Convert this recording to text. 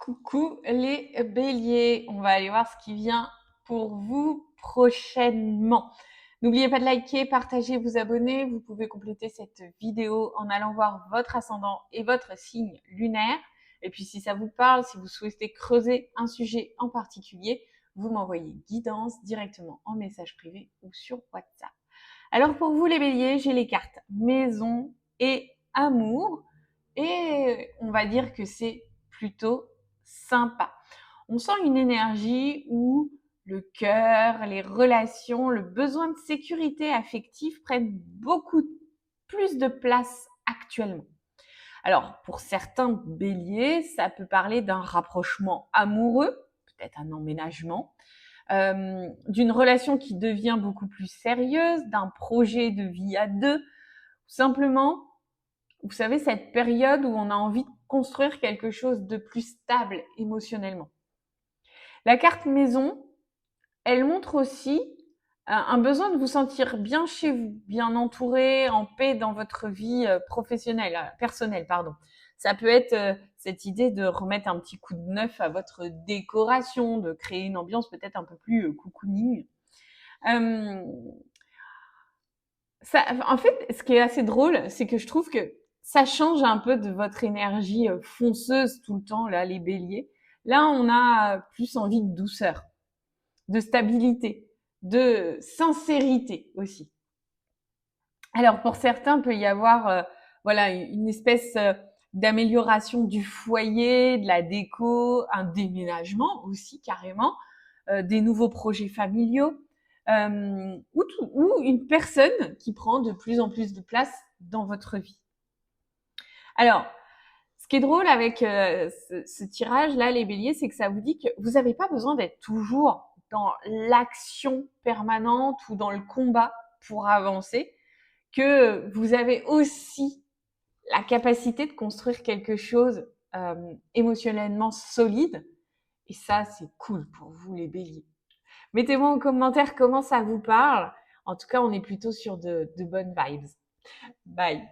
Coucou les béliers, on va aller voir ce qui vient pour vous prochainement. N'oubliez pas de liker, partager, vous abonner. Vous pouvez compléter cette vidéo en allant voir votre ascendant et votre signe lunaire. Et puis si ça vous parle, si vous souhaitez creuser un sujet en particulier, vous m'envoyez guidance directement en message privé ou sur WhatsApp. Alors pour vous les béliers, j'ai les cartes maison et amour. Et on va dire que c'est plutôt sympa. On sent une énergie où le cœur, les relations, le besoin de sécurité affective prennent beaucoup plus de place actuellement. Alors, pour certains béliers, ça peut parler d'un rapprochement amoureux, peut-être un emménagement, d'une relation qui devient beaucoup plus sérieuse, d'un projet de vie à deux, ou simplement, vous savez, cette période où on a envie de construire quelque chose de plus stable émotionnellement. La carte maison, elle montre aussi un besoin de vous sentir bien chez vous, bien entouré, en paix dans votre vie personnelle, pardon. Ça peut être cette idée de remettre un petit coup de neuf à votre décoration, de créer une ambiance peut-être un peu plus cocooning. En fait, ce qui est assez drôle, c'est que je trouve que ça change un peu de votre énergie fonceuse tout le temps, là, les béliers. Là, on a plus envie de douceur, de stabilité, de sincérité aussi. Alors, pour certains, il peut y avoir voilà, une espèce d'amélioration du foyer, de la déco, un déménagement aussi carrément, des nouveaux projets familiaux, ou une personne qui prend de plus en plus de place dans votre vie. Alors, ce qui est drôle avec ce tirage-là, les béliers, c'est que ça vous dit que vous n'avez pas besoin d'être toujours dans l'action permanente ou dans le combat pour avancer, que vous avez aussi la capacité de construire quelque chose émotionnellement solide. Et ça, c'est cool pour vous, les béliers. Mettez-moi en commentaire comment ça vous parle. En tout cas, on est plutôt sur de bonnes vibes. Bye.